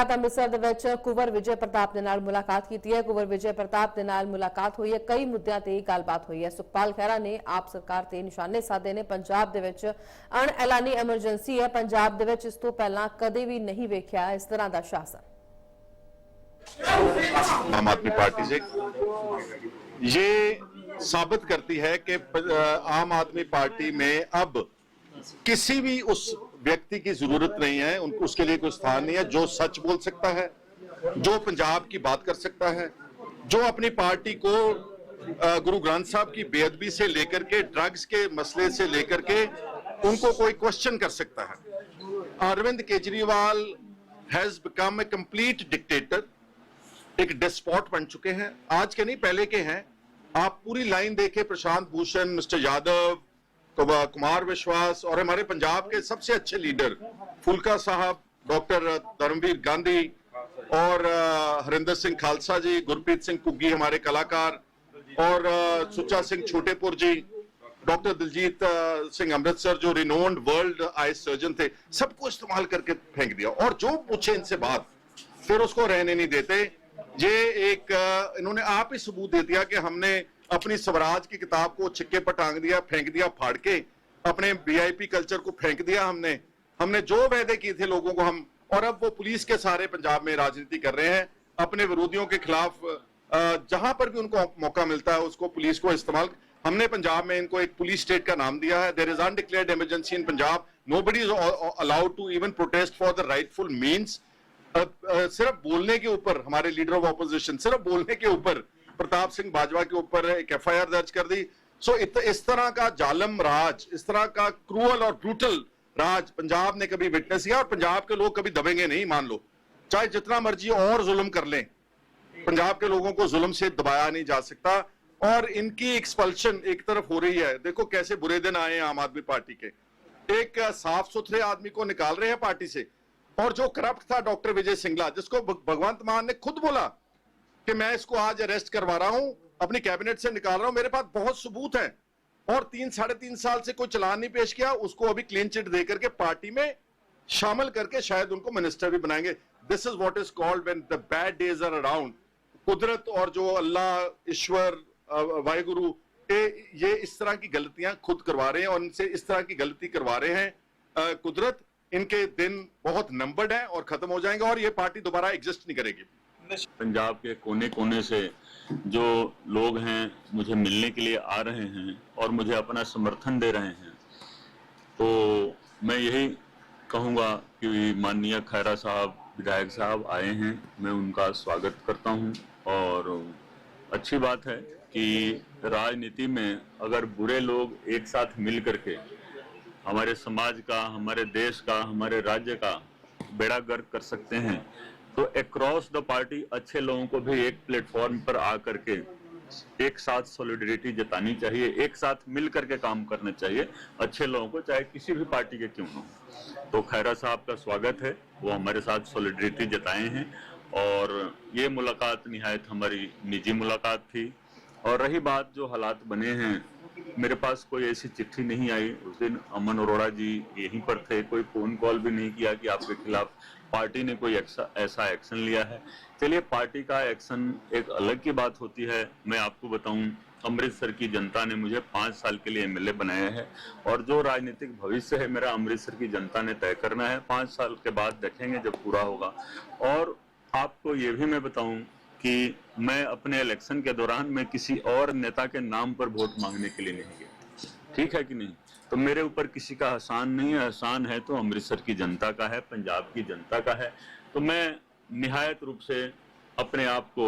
लगात ਅੰਮ੍ਰਿਤਸਰ ਦੇ ਵਿੱਚ ਕੁਵਰ ਵਿਜੇ ਪ੍ਰਤਾਪ ਦੇ ਨਾਲ ਮੁਲਾਕਾਤ ਕੀਤੀ ਹੈ। ਕੁਵਰ ਵਿਜੇ ਪ੍ਰਤਾਪ ਦੇ ਨਾਲ ਮੁਲਾਕਾਤ ਹੋਈ ਹੈ, ਕਈ ਮੁੱਦਿਆਂ ਤੇ ਗੱਲਬਾਤ ਹੋਈ ਹੈ। ਸੁਖਪਾਲ ਖਹਿਰਾ ਨੇ ਆਪ ਸਰਕਾਰ ਤੇ ਨਿਸ਼ਾਨੇ ਸਾਧੇ ਨੇ। ਪੰਜਾਬ ਦੇ ਵਿੱਚ ਅਣ ਐਲਾਨੀ ਐਮਰਜੈਂਸੀ ਹੈ। ਪੰਜਾਬ ਦੇ ਵਿੱਚ ਇਸ ਤੋਂ ਪਹਿਲਾਂ ਕਦੇ ਵੀ ਨਹੀਂ ਵੇਖਿਆ ਇਸ ਤਰ੍ਹਾਂ ਦਾ ਸ਼ਾਸਨ। आम आदमी पार्टी से ये साबित करती है कि आम आदमी पार्टी में अब किसी भी उस व्यक्ति की जरूरत नहीं है, उनको उसके लिए कोई स्थान नहीं है जो सच बोल सकता है, जो पंजाब की बात कर सकता है, जो अपनी पार्टी को गुरु ग्रंथ साहब की बेअदबी से लेकर के ड्रग्स के मसले से लेकर के उनको कोई क्वेश्चन कर सकता है। Arvind Kejriwal has become a complete dictator, एक डेस्पॉट बन चुके हैं। आज के नहीं, पहले के हैं। आप पूरी लाइन देखें, प्रशांत भूषण, मिस्टर यादव, कुमार विश्वास और हमारे पंजाब के सबसे अच्छे लीडर फुल्का साहब, डॉक्टर धर्मवीर गांधी और हरिंदर सिंह खालसा जी, गुरप्रीत सिंह कुग्गी हमारे कलाकार और सुच्चा सिंह छोटेपुर जी, डॉक्टर दिलजीत सिंह अमृतसर जो रिनोन्ड वर्ल्ड आई सर्जन थे, सबको इस्तेमाल करके फेंक दिया। और जो पूछे इनसे बात फिर उसको रहने नहीं देते। ये एक इन्होंने आप ही सबूत दे दिया कि हमने अपनी स्वराज की किताब को छिक्के पर टांग दिया, फेंक दिया फाड़ के, अपने वीआईपी कल्चर को फेंक दिया। हमने जो वायदे किए थे लोगों को हम, और अब वो पुलिस के सारे पंजाब में राजनीति कर रहे हैं अपने विरोधियों के खिलाफ। जहां पर भी उनको मौका मिलता है उसको पुलिस को इस्तेमाल। हमने पंजाब में इनको एक पुलिस स्टेट का नाम दिया है। There is undeclared emergency in Punjab, nobody is allowed to even protest for the rightful means. सिर्फ बोलने के ऊपर हमारे लीडर ऑफ ऑपोजिशन, सिर्फ बोलने के ऊपर प्रताप सिंह बाजवा के ऊपर एक एफआईआर दर्ज कर दी। सो इस तरह का जालम राज, इस तरह का क्रूअल और ब्रूटल राज पंजाब ने कभी विटनेस किया और पंजाब के लोग कभी दबेंगे नहीं। मान लो चाहे जितना मर्जी और जुल्म कर लें, पंजाब के लोगों को जुल्म से दबाया नहीं जा सकता। और इनकी एक्सपल्शन एक तरफ हो रही है। देखो कैसे बुरे दिन आए हैं आम आदमी पार्टी के। एक साफ सुथरे आदमी को निकाल रहे हैं पार्टी से, और जो करप्ट था डॉक्टर विजय सिंगला, जिसको भगवंत मान ने खुद बोला कि मैं इसको आज अरेस्ट करवा रहा हूं, अपनी कैबिनेट से निकाल रहा हूं, मेरे पास बहुत सबूत है, और 3-3.5 साल से कोई चालान नहीं पेश किया, उसको अभी क्लीन चिट दे करके पार्टी में शामिल करके शायद उनको मिनिस्टर भी बनाएंगे। This is what is called when the bad days are around. कुदरत और जो अल्लाह, ईश्वर, वाहिगुरु, ये इस तरह की गलतियां खुद करवा रहे हैं और इनसे इस तरह की गलती करवा रहे हैं कुदरत। इनके दिन बहुत नंबर्ड हैं और खत्म हो जाएंगे और ये पार्टी दोबारा एग्जिस्ट नहीं करेगी। पंजाब के कोने कोने से जो लोग हैं मुझे मिलने के लिए आ रहे हैं और मुझे अपना समर्थन दे रहे हैं, तो मैं यही कहूँगा कि माननीय खैरा साहब, विधायक साहब आए हैं, मैं उनका स्वागत करता हूँ। और अच्छी बात है कि राजनीति में अगर बुरे लोग एक साथ मिल करके हमारे समाज का, हमारे देश का, हमारे राज्य का बेड़ा गर्क कर सकते हैं, तो अक्रॉस द पार्टी अच्छे लोगों को भी एक प्लेटफॉर्म पर आकर के एक साथ सॉलिडरिटी जतानी चाहिए, एक साथ मिल करके काम करना चाहिए अच्छे लोगों को, चाहे किसी भी पार्टी के क्यों हो। तो खैरा साहब का स्वागत है, वो हमारे साथ सॉलिडरिटी जताए हैं। और ये मुलाकात निहायत हमारी निजी मुलाकात थी। और रही बात जो हालात बने हैं, मेरे पास कोई ऐसी चिट्ठी नहीं आई। उस दिन अमन अरोड़ा जी यहीं पर थे, कोई फोन कॉल भी नहीं किया कि आपके खिलाफ पार्टी ने कोई ऐसा एक्शन लिया है। चलिए, पार्टी का एक्शन एक अलग की बात होती है। मैं आपको बताऊं, अमृतसर की जनता ने मुझे 5 साल के लिए एमएलए बनाया है, और जो राजनीतिक भविष्य है मेरा अमृतसर की जनता ने तय करना है। 5 साल के बाद देखेंगे जब पूरा होगा। और आपको ये भी मैं बताऊं कि मैं अपने इलेक्शन के दौरान मैं किसी और नेता के नाम पर वोट मांगने के लिए नहीं गया, ठीक है कि नहीं। तो मेरे ऊपर किसी का एहसान नहीं है, एहसान है तो अमृतसर की जनता का है, पंजाब की जनता का है। तो मैं निहायत रूप से अपने आप को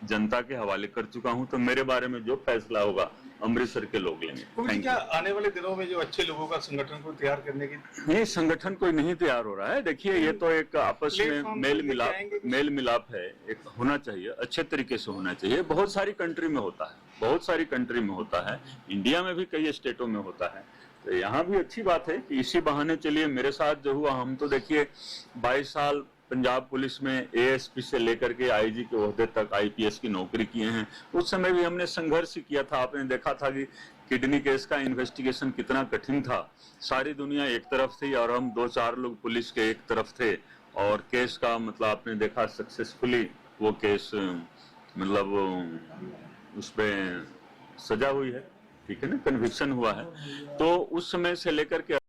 जनता के हवाले कर चुका हूं। तो मेरे बारे में जो फैसला होगा अमृतसर के लोग लेंगे। क्या आने वाले दिनों में जो अच्छे लोगों का संगठन को तैयार करने की? नहीं, संगठन कोई नहीं तैयार हो रहा है। देखिए, ये तो एक आपस में मेल मिलाप है, एक होना चाहिए, अच्छे तरीके से होना चाहिए। बहुत सारी कंट्री में होता है, बहुत सारी कंट्री में होता है, इंडिया में भी कई स्टेटों में होता है। तो यहाँ भी अच्छी बात है कि इसी बहाने चलिए मेरे साथ जो हुआ, हम तो देखिए 22 साल पंजाब पुलिस में एएसपी से लेकर के आईजी के ओहदे तक आईपीएस की नौकरी किए हैं। उस समय भी हमने संघर्ष किया था। आपने देखा था कि किडनी केस का इन्वेस्टिगेशन कितना कठिन था। सारी दुनिया एक तरफ थी और हम 2-4 लोग पुलिस के एक तरफ थे, और केस का मतलब आपने देखा सक्सेसफुली वो केस मतलब उस पे सजा हुई है, ठीक है ना, कन्विक्शन हुआ है। तो उस समय से लेकर के